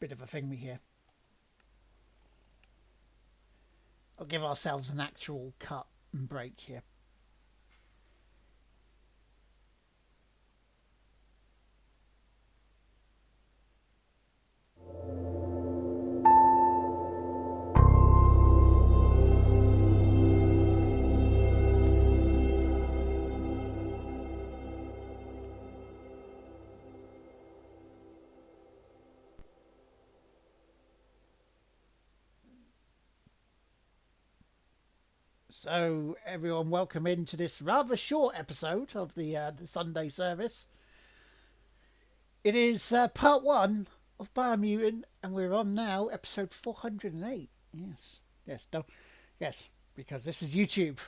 bit of a thingy here. I'll give ourselves an actual cut and break here. So, everyone, welcome into this rather short episode of the Sunday service. It is part one of Biomutant, and we're on now episode 408. Yes, yes, because this is YouTube.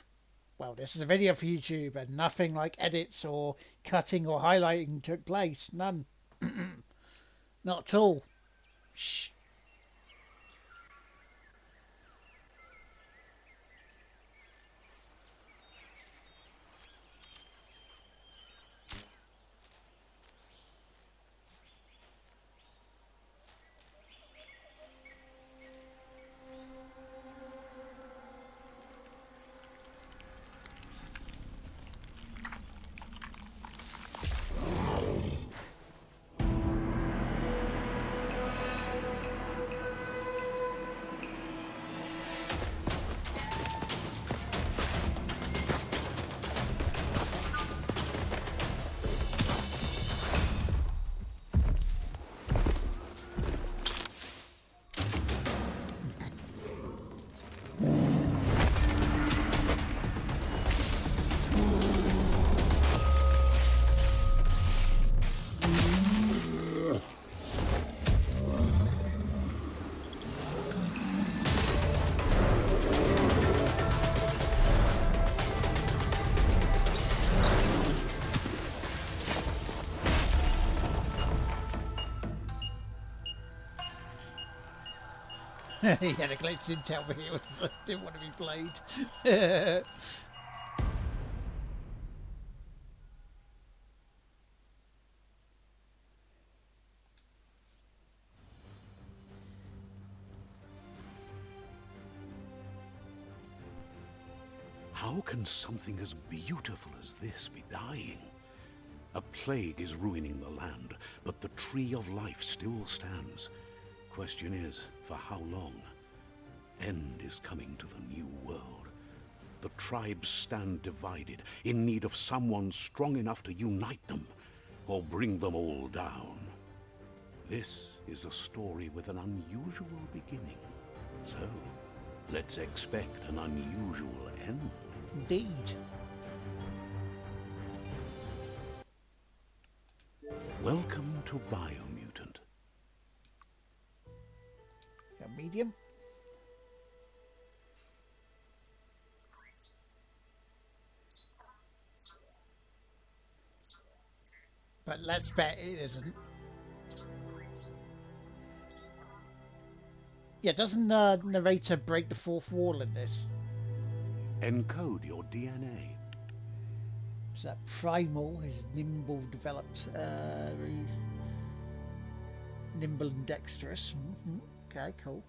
Well, this is a video for YouTube, and nothing like edits or cutting or highlighting took place. None. Not at all. Shh. Yeah, the glitch didn't tell me it didn't want to be played. How can something as beautiful as this be dying? A plague is ruining the land, but the tree of life still stands. Question is, for how long? End is coming to the new world. The tribes stand divided, in need of someone strong enough to unite them, or bring them all down. This is a story with an unusual beginning. So, let's expect an unusual end. Indeed. Welcome to Biomutant. A medium. But let's bet it isn't. Yeah, doesn't the narrator break the fourth wall in this? Encode your DNA. So that primal is nimble developed, nimble and dexterous. Okay, cool.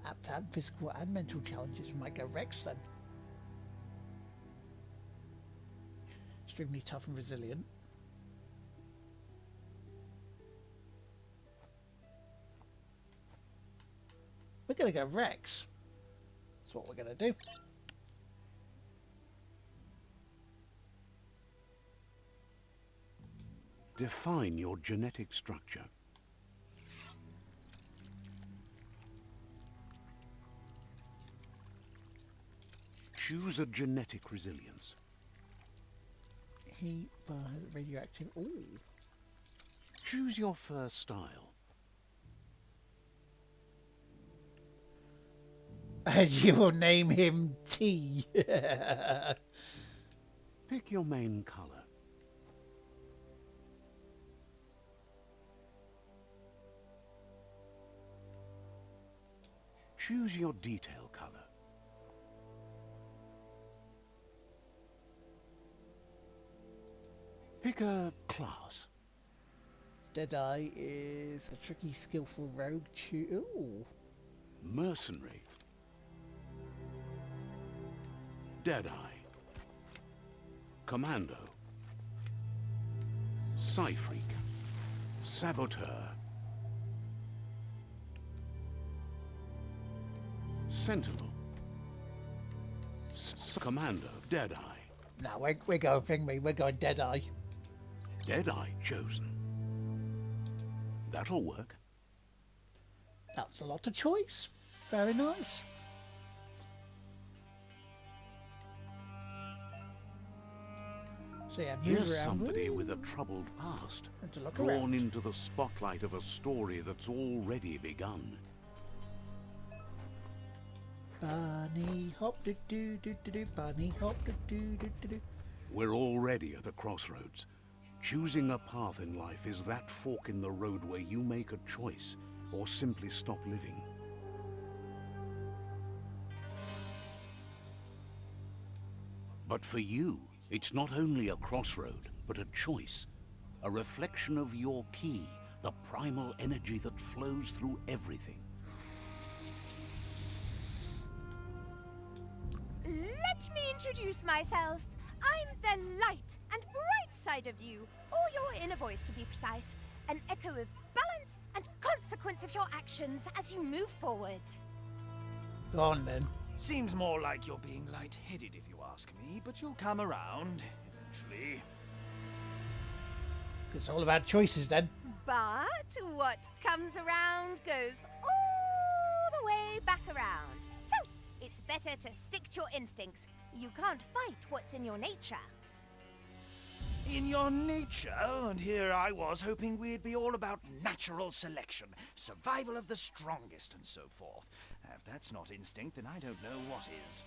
Apt to have physical and mental challenges. We might go Rex then. Extremely tough and resilient. We're going to go Rex. That's what we're going to do. Define your genetic structure. Choose a genetic resilience. Heat, radioactive. Ooh. Choose your first style. And you will name him T. Pick your main color. Choose your detail color. Pick a class. Deadeye is a tricky, skillful rogue. Ooh. Mercenary. Deadeye. Commando. Psy-freak. Saboteur. Sentinel. Commando. Deadeye. No, we're going Thingy. We're going Deadeye. Deadeye chosen. That'll work. That's a lot of choice. Very nice. So yeah, move Here's around. somebody Woo. with a troubled past, And to look drawn around. into the spotlight of a story that's already begun. Bunny hop do do do do do. Bunny hop do do do do do. We're already at a crossroads. Choosing a path in life is that fork in the road where you make a choice or simply stop living. But for you, it's not only a crossroad, but a choice. A reflection of your key, the primal energy that flows through everything. Let me introduce myself. I'm the light and bright side of you, or your inner voice to be precise. An echo of balance and consequence of your actions as you move forward. Go on then. Seems more like you're being light-headed if you ask me, but you'll come around eventually. It's all about choices then. But what comes around goes all the way back around. So, it's better to stick to your instincts. You can't fight what's in your nature. In your nature, and here I was hoping we'd be all about natural selection, survival of the strongest, and so forth. If that's not instinct, then I don't know what is.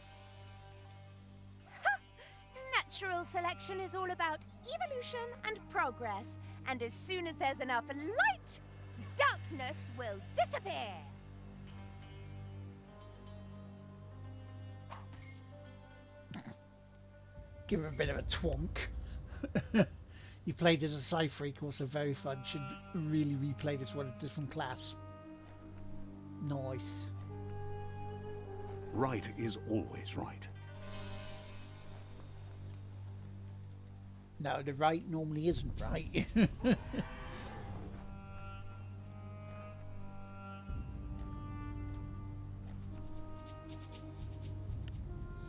Natural selection is all about evolution and progress. And as soon as there's enough light, darkness will disappear. Give him a bit of a twonk. You played as a Psy-freak, also very fun. Should really replay this one, a different class. Nice. Right is always right. No, the right normally isn't right.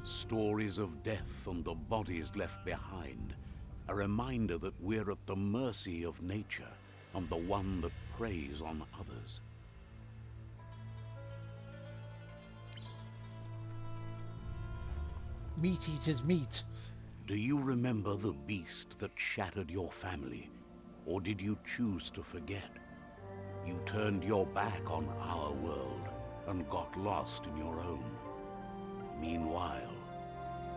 Stories of death and the bodies left behind. A reminder that we're at the mercy of nature and the one that preys on others. Meat eaters meat. Do you remember the beast that shattered your family? Or did you choose to forget? You turned your back on our world and got lost in your own. Meanwhile,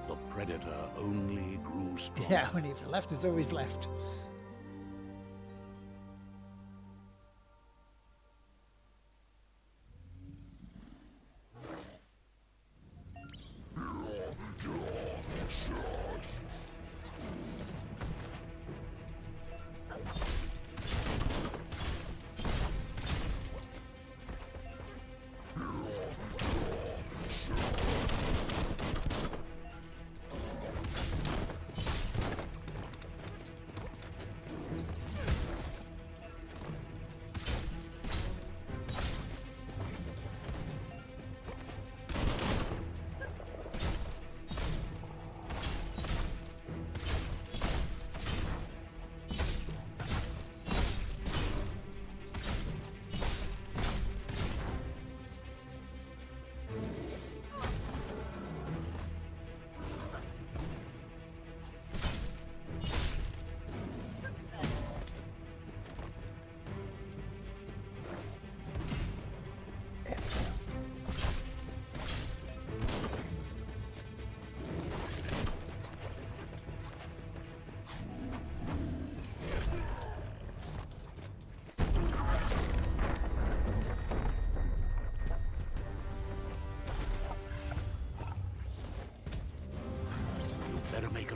the predator only grew stronger. Yeah, when he's left is always left.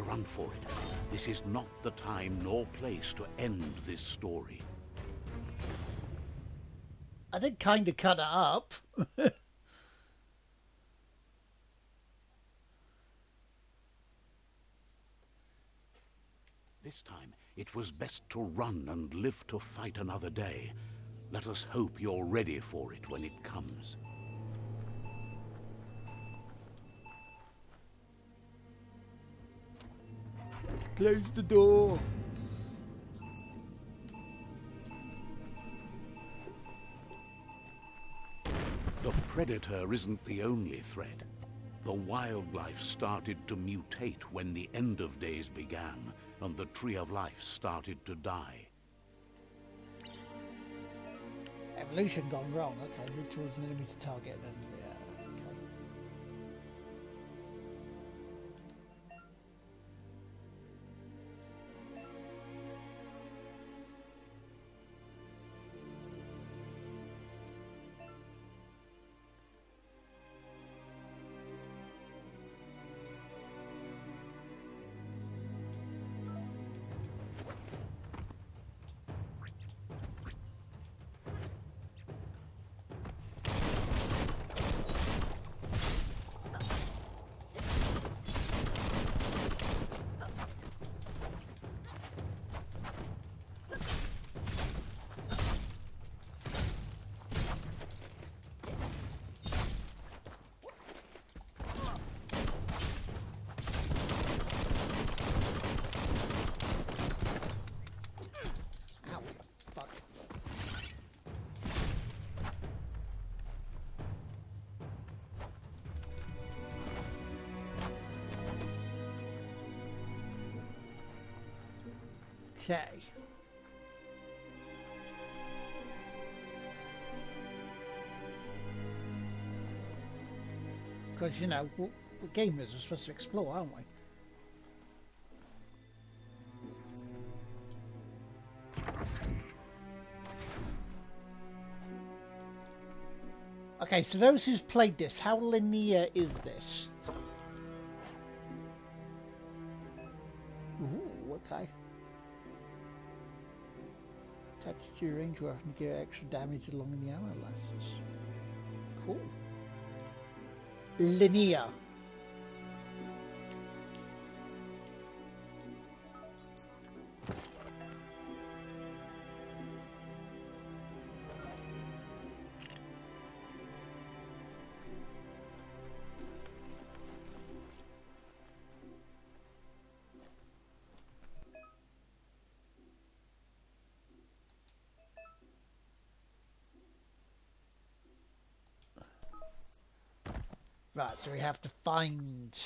run for it. This is not the time nor place to end this story. I did kind of cut it up. This time, it was best to run and live to fight another day. Let us hope you're ready for it when it comes. Close the door. The Predator isn't the only threat. The wildlife started to mutate when the end of days began, and the Tree of Life started to die. Evolution gone wrong. Okay, move towards an enemy to target then. Yeah, okay. Ow, fuck. Okay. Because, you know, the gamers are supposed to explore, aren't we? Okay, so those who's played this, how linear is this? Ooh, okay. Attached to your range weapon to get extra damage along in the ammo lasts. Cool. Linear. Right, so we have to find...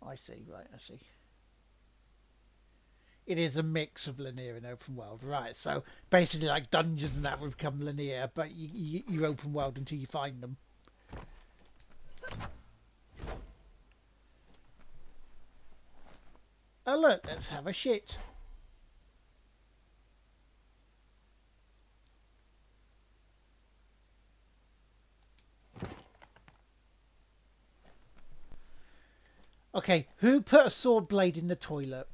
I see, right, I see. It is a mix of linear and open world, right, so basically like dungeons and that would become linear, but you open world until you find them. Oh look, let's have a shit. Okay, who put a sword blade in the toilet?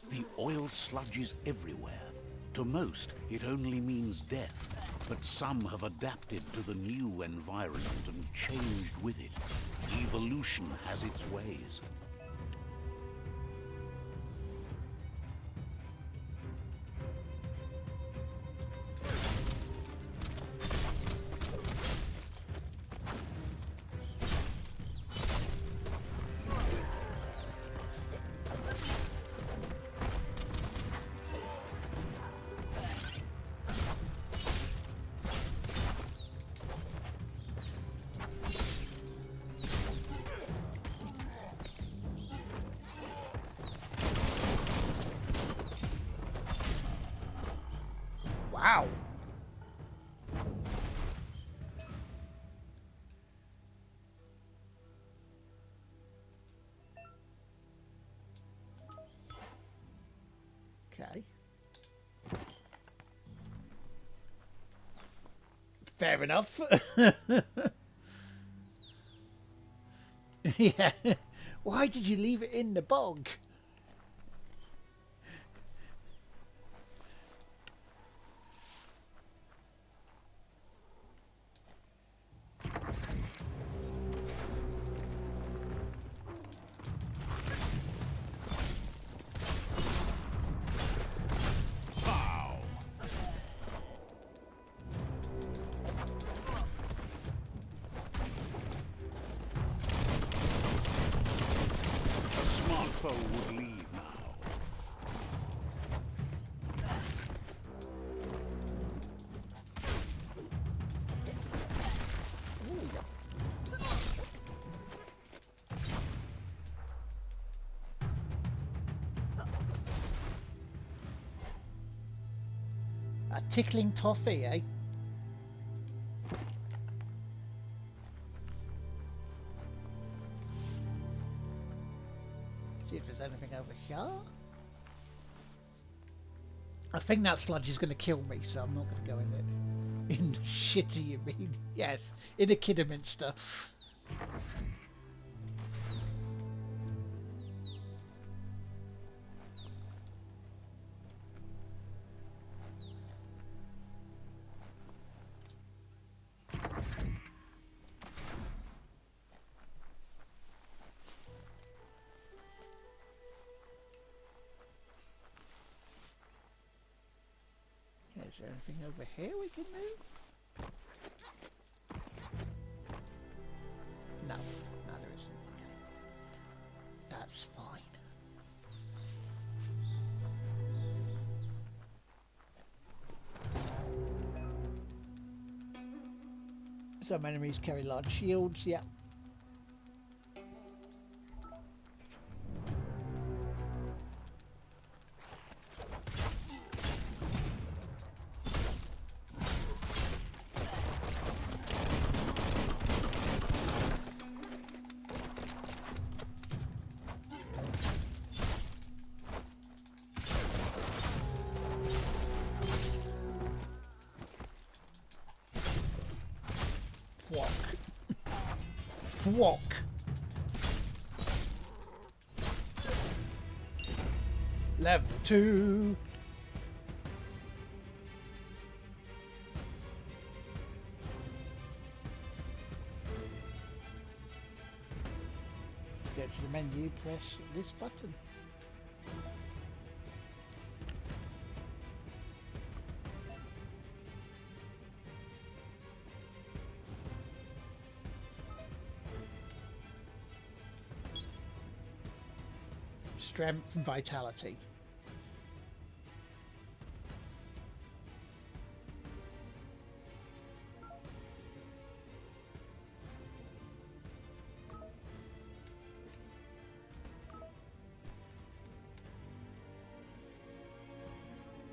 The oil sludge is everywhere. To most, it only means death, but some have adapted to the new environment and changed with it. Evolution has its ways. Ow! Okay. Fair enough. Yeah. Why did you leave it in the bog? Foe would leave now. A tickling toffee, eh? See if there's anything over here. I think that sludge is going to kill me, so I'm not going to go in it. In the shitty, you mean? Yes, in the Kidderminster. Is there anything over here we can move? No, there isn't. That's fine. Some enemies carry large shields, yeah. Thwock. Level 2. To get to the menu, press this button. Strength and vitality.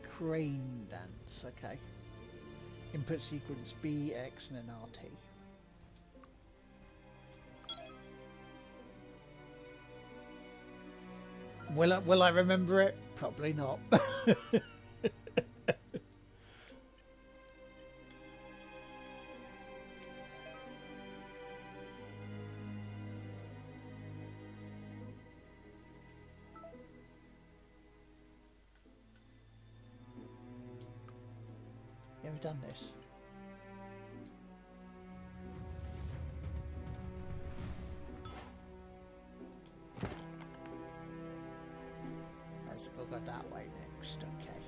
Crane dance, okay. Input sequence B, X, and an RT. Will I remember it? Probably not. Yeah, we've done this. We'll go that way next, okay.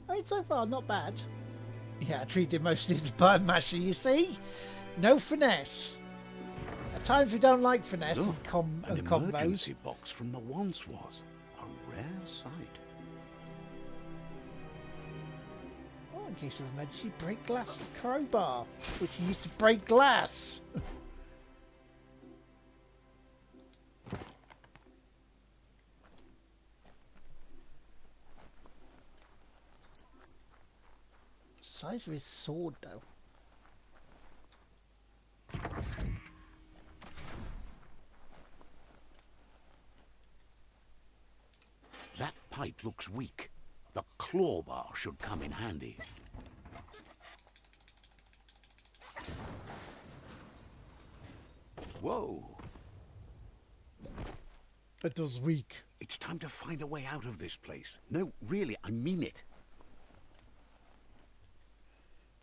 I mean, so far, not bad. Yeah, I treated mostly as a button masher, you see? No finesse. At times we don't like finesse Look, and an combos. emergency box from the once was. A rare sight. Oh, in case of emergency, break glass with crowbar, which you used to break glass. size of his sword, though? That pipe looks weak. The claw bar should come in handy. Whoa! It does weak. It's time to find a way out of this place. No, really, I mean it.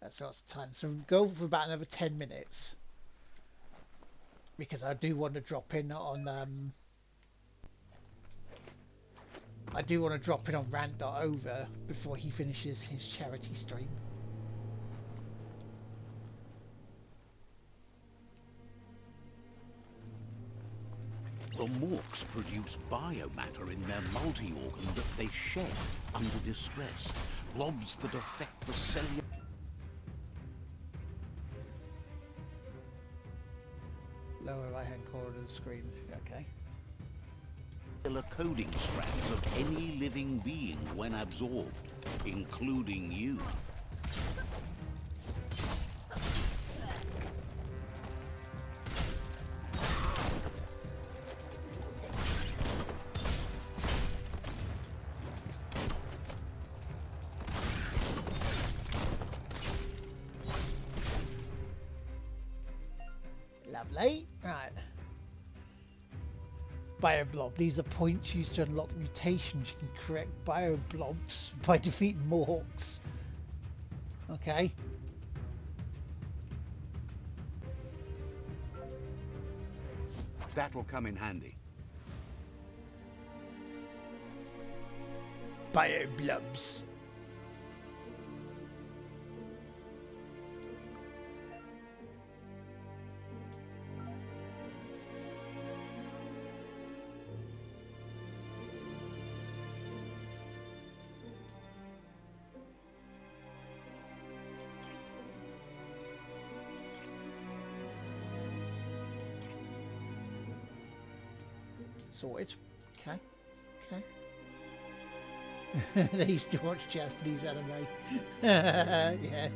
That's lots of time. So we'll go for about another 10 minutes. Because I do want to drop in on I do want to drop in on rant.over before he finishes his charity stream. The Morks produce biomatter in their multi-organ that they shed under distress. Blobs that affect the cellular... Lower right hand corner of the screen. Okay. coding strands of any living being when absorbed, including you. Lovely. Right. Bioblob. These are points used to unlock mutations. You can correct bioblobs by defeating Morks. Okay. That'll come in handy. Bioblobs. Sorted. Okay. Okay. They used to watch Japanese anime. Yeah.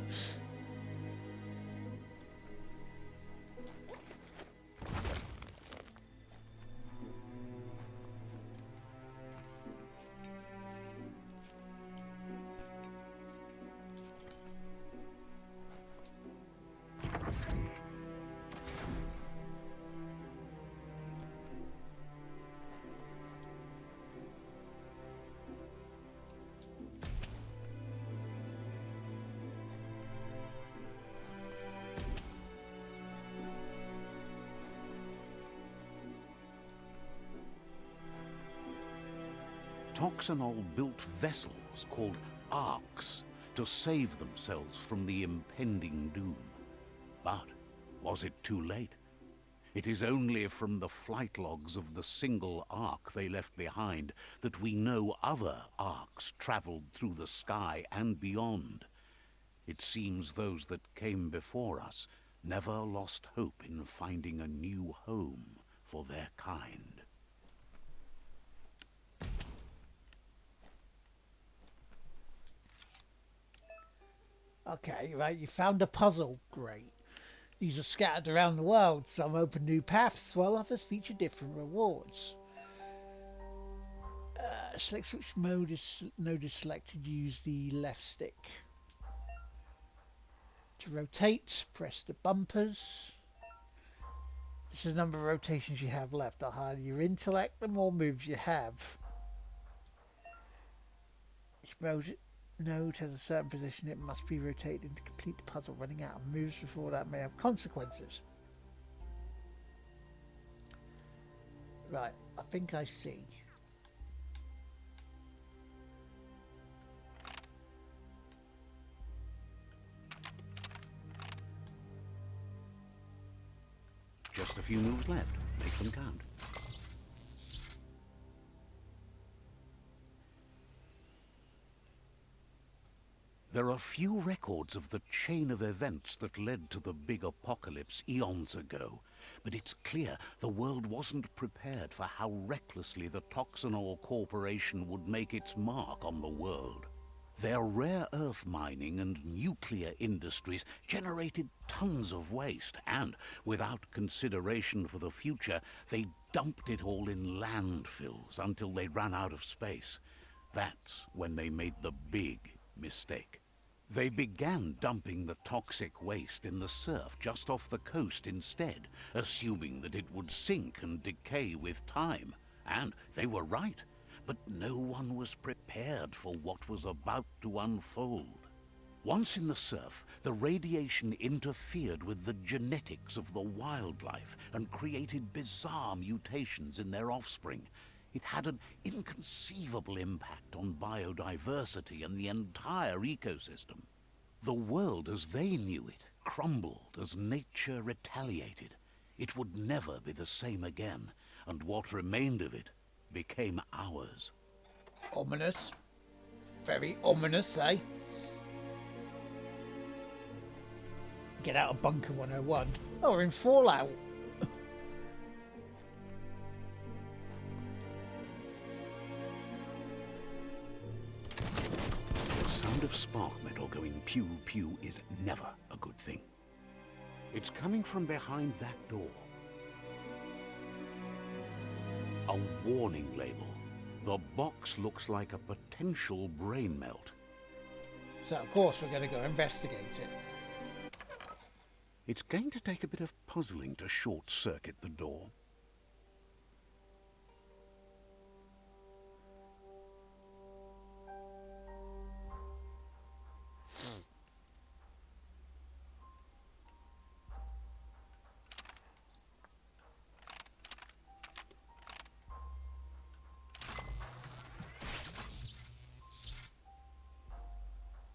Toxanol built vessels called arks to save themselves from the impending doom. But was it too late? It is only from the flight logs of the single ark they left behind that we know other arks traveled through the sky and beyond. It seems those that came before us never lost hope in finding a new home for their kind. Okay, right, you found a puzzle. Great. These are scattered around the world. Some open new paths, while others feature different rewards. Select which node is selected. Use the left stick. To rotate, press the bumpers. This is the number of rotations you have left. The higher your intellect, the more moves you have. Each node has a certain position. It must be rotated to complete the puzzle. Running out of moves before that may have consequences. Right, I think I see. Just a few moves left. Make them count. There are few records of the chain of events that led to the big apocalypse eons ago, but it's clear the world wasn't prepared for how recklessly the Toxanol Corporation would make its mark on the world. Their rare earth mining and nuclear industries generated tons of waste, and without consideration for the future, they dumped it all in landfills until they ran out of space. That's when they made the big mistake. They began dumping the toxic waste in the surf just off the coast instead, assuming that it would sink and decay with time. And they were right. But no one was prepared for what was about to unfold. Once in the surf, the radiation interfered with the genetics of the wildlife and created bizarre mutations in their offspring. It had an inconceivable impact on biodiversity and the entire ecosystem. The world as they knew it crumbled as nature retaliated. It would never be the same again, and what remained of it became ours. Ominous. Very ominous, eh? Get out of Bunker 101. Oh, we're in Fallout. The sound of spark metal going pew pew is never a good thing. It's coming from behind that door. A warning label. The box looks like a potential brain melt. So, of course, we're going to go investigate it. It's going to take a bit of puzzling to short-circuit the door.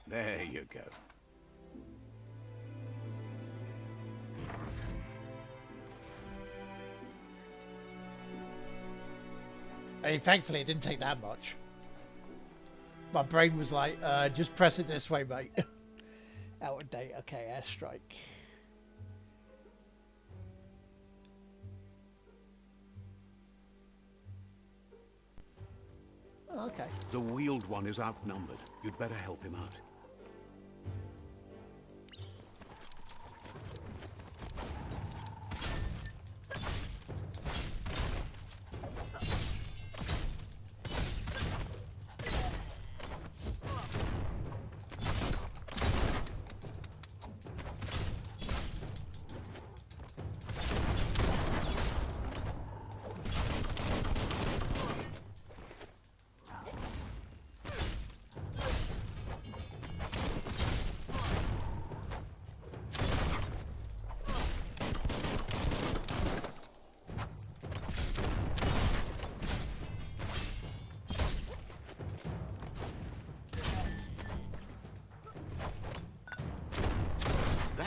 There you go. I mean, thankfully, it didn't take that much. My brain was like, just press it this way, mate. Out of date. Okay, airstrike. Oh, okay. The wheeled one is outnumbered. You'd better help him out.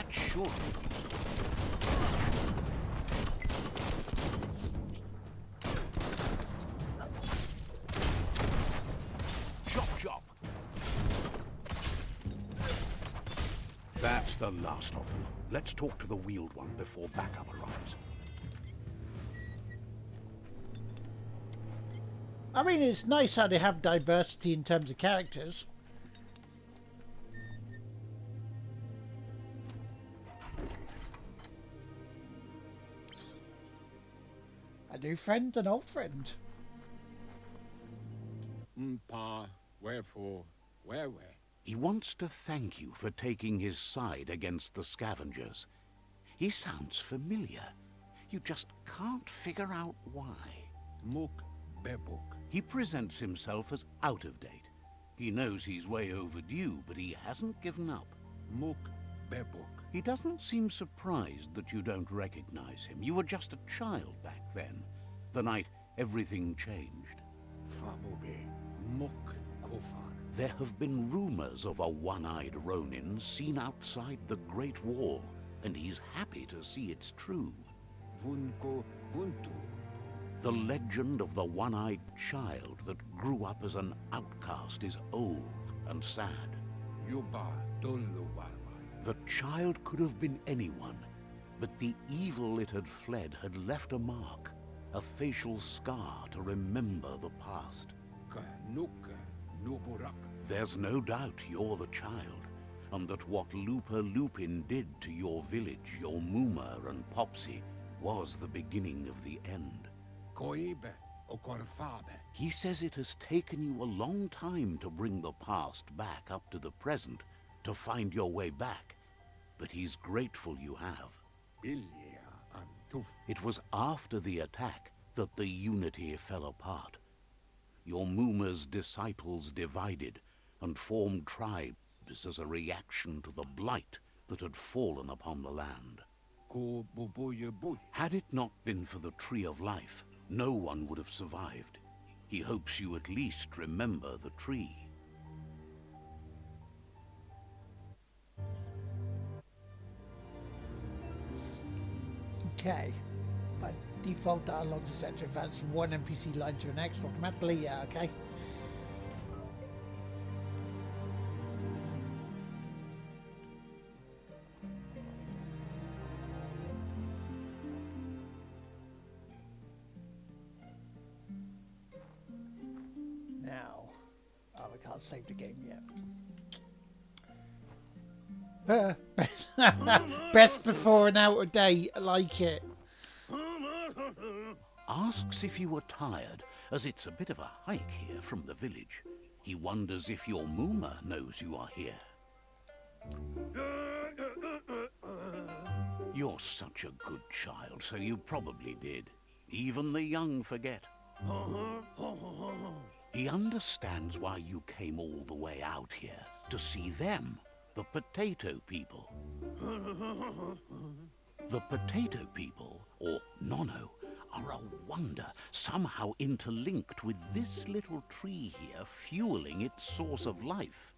Sure. Chop, chop. That's the last of them. Let's talk to the wheeled one before backup arrives. I mean, it's nice how they have diversity in terms of characters. A new friend, an old friend. Pa, wherefore, where? He wants to thank you for taking his side against the scavengers. He sounds familiar. You just can't figure out why. Muk bebuk. He presents himself as out of date. He knows he's way overdue, but he hasn't given up. Muk bebuk. He doesn't seem surprised that you don't recognize him. You were just a child back then, the night everything changed. Fabobe. Muk kofar. There have been rumors of a one-eyed Ronin seen outside the Great Wall, and he's happy to see it's true. Vunko vuntu. The legend of the one-eyed child that grew up as an outcast is old and sad. Yuba doluba. The child could have been anyone, but the evil it had fled had left a mark, a facial scar to remember the past. Ka nuka nuburak. There's no doubt you're the child, and that what Looper Lupin did to your village, your Moomer and Popsy, was the beginning of the end. Koibe o Korfabe. He says it has taken you a long time to bring the past back up to the present, to find your way back, but he's grateful you have. Ilia Antuf. It was after the attack that the Unity fell apart. Your Moomer's disciples divided and formed tribes as a reaction to the blight that had fallen upon the land. Ko Bubuye Budi. Had it not been for the Tree of Life, no one would have survived. He hopes you at least remember the tree. Okay. By default, dialogues, etc. advance from one NPC line to the next automatically. Yeah, okay. Now, oh, I can't save the game yet. Best before and out of date. I like it. Asks if you were tired, as it's a bit of a hike here from the village. He wonders if your Moomer knows you are here. You're such a good child, so you probably did. Even the young forget. He understands why you came all the way out here, to see them, the potato people. The potato people, or Nono, are a wonder, somehow interlinked with this little tree here, fueling its source of life.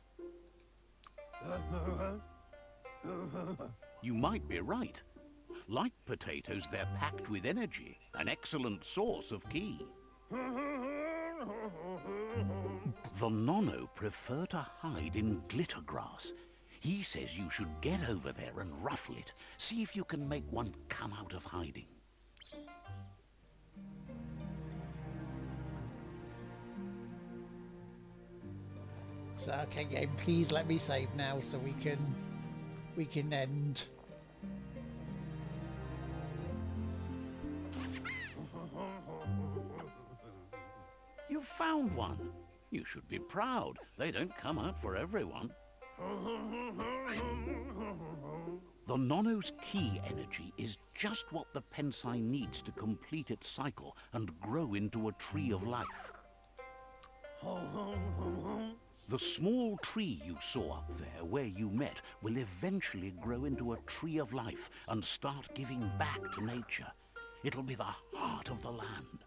You might be right. Like potatoes, they're packed with energy, an excellent source of ki. The Nono prefer to hide in glitter grass. He says you should get over there and ruffle it. See if you can make one come out of hiding. So, okay, game, please let me save now so we can end. You found one. You should be proud. They don't come out for everyone. The Nono's key energy is just what the Pensai needs to complete its cycle and grow into a tree of life. The small tree you saw up there where you met will eventually grow into a tree of life and start giving back to nature. It'll be the heart of the land.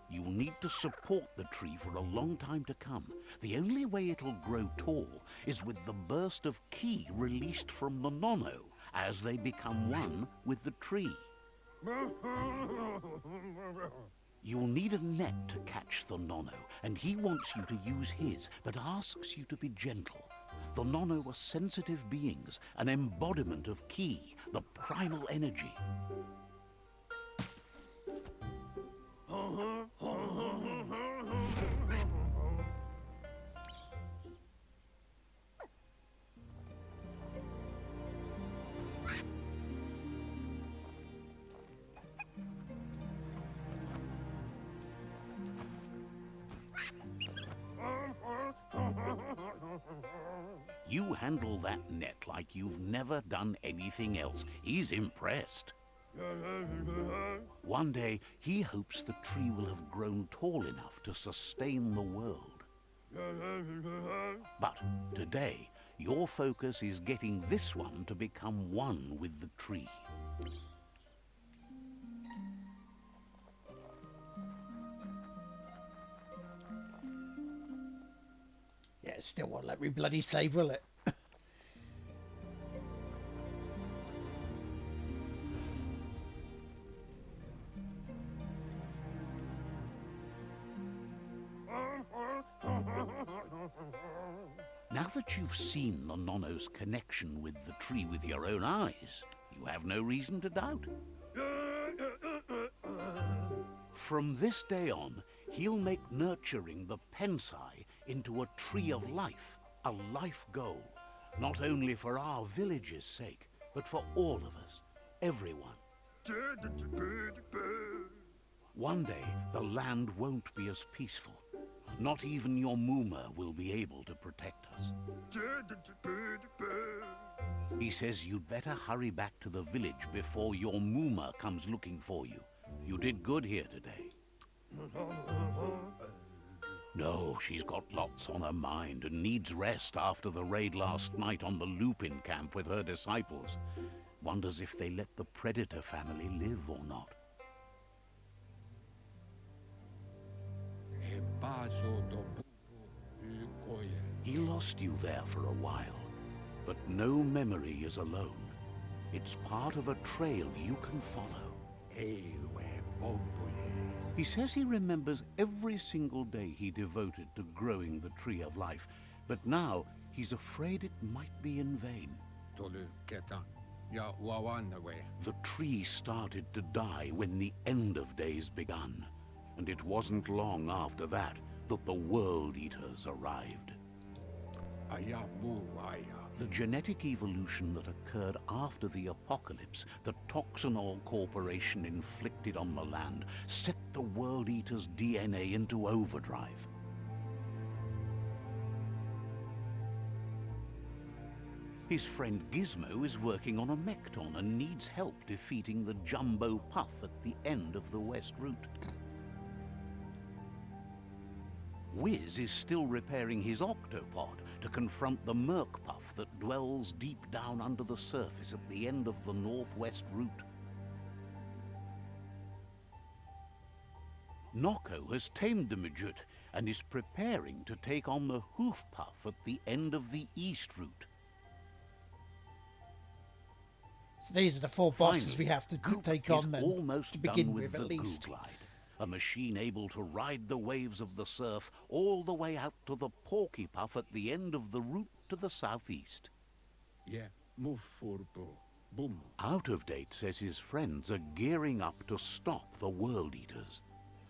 You'll need to support the tree for a long time to come. The only way it'll grow tall is with the burst of ki released from the Nono as they become one with the tree. You'll need a net to catch the Nono, and he wants you to use his, but asks you to be gentle. The Nono are sensitive beings, an embodiment of ki, the primal energy. You handle that net like you've never done anything else. He's impressed. One day, he hopes the tree will have grown tall enough to sustain the world. But today, your focus is getting this one to become one with the tree. Yeah, it still won't let me bloody save, will it? Now that you've seen the Nono's connection with the tree with your own eyes, you have no reason to doubt. From this day on, He'll make nurturing the Pensai into a tree of life, a life goal, not only for our village's sake, but for all of us, everyone. One day, the land won't be as peaceful. Not even your Muma will be able to protect us. He says you'd better hurry back to the village before your Muma comes looking for you. You did good here today. No, she's got lots on her mind and needs rest after the raid last night on the Lupin camp with her disciples. Wonders if they let the Predator family live or not. E baso do bubu koye. He lost you there for a while, but no memory is alone. It's part of a trail you can follow. Ewe boboye. He says he remembers every single day he devoted to growing the Tree of Life, but now he's afraid it might be in vain. Tolu keta. Ya wawanawe. The tree started to die when the end of days begun, and it wasn't long after that that the World Eaters arrived. Ayamu aya. The genetic evolution that occurred after the apocalypse that Toxanol Corporation inflicted on the land set the World Eater's DNA into overdrive. His friend Gizmo is working on a Mekton and needs help defeating the Jumbo Puff at the end of the West Route. Wiz is still repairing his octopod to confront the Merc Puff that dwells deep down under the surface at the end of the Northwest Route. Noko has tamed the Midget and is preparing to take on the Hoof Puff at the end of the East Route. So these are the four bosses Finally, we have to Goop take is on then, almost to begin done with the at least. Goo-Glide, a machine able to ride the waves of the surf all the way out to the Porky Puff at the end of the route to the southeast. Ye mufurbo. Boom. Out of Date says his friends are gearing up to stop the World Eaters.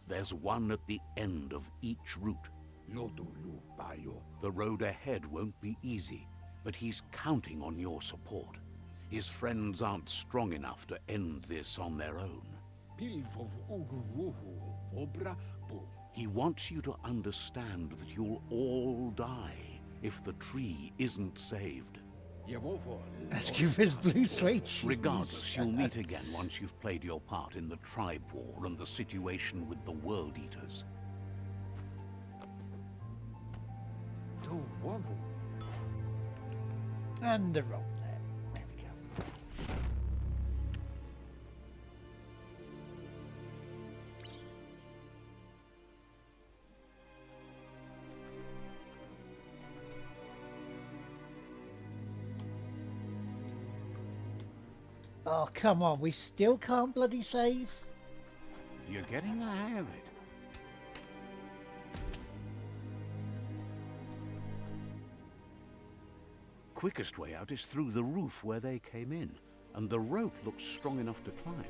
There's one at the end of each route. Lodu lu bayo. The road ahead won't be easy, but he's counting on your support. His friends aren't strong enough to end this on their own. Pilfov uguvuhu. Obra bo. He wants you to understand that you'll all die if the tree isn't saved. Yevovo. Let's give his blue suede shoes. Regardless, you'll meet again once you've played your part in the tribe war and the situation with the World Eaters. Do wabu. And the rock there. There we go. Oh, come on. We still can't bloody save? You're getting the hang of it. Quickest way out is through the roof where they came in, and the rope looks strong enough to climb.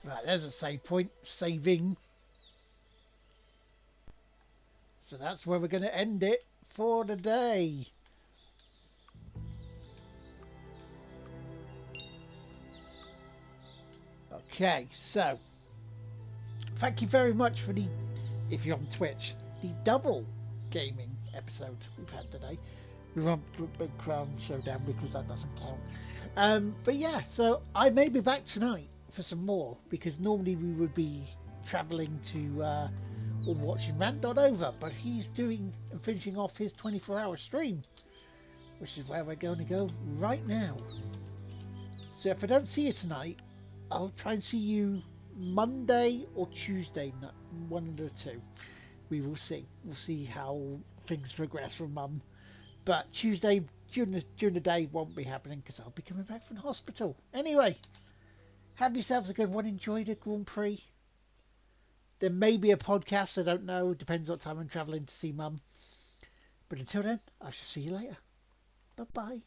Right, there's a save point. Saving. So that's where we're going to end it for the day. Okay, so thank you very much for the, if you're on Twitch, the double gaming episode we've had today. We've on Big Crown Showdown because that doesn't count. But yeah, so I may be back tonight for some more because normally we would be travelling to or watching Rant.over, but he's doing and finishing off his 24-hour stream, which is where we're going to go right now. So if I don't see you tonight, I'll try and see you Monday or Tuesday, one of the two. We will see. We'll see how things progress from Mum. But Tuesday, during the day, won't be happening because I'll be coming back from the hospital. Anyway, have yourselves a good one. Enjoy the Grand Prix. There may be a podcast, I don't know. Depends what time I'm travelling to see Mum. But until then, I shall see you later. Bye-bye.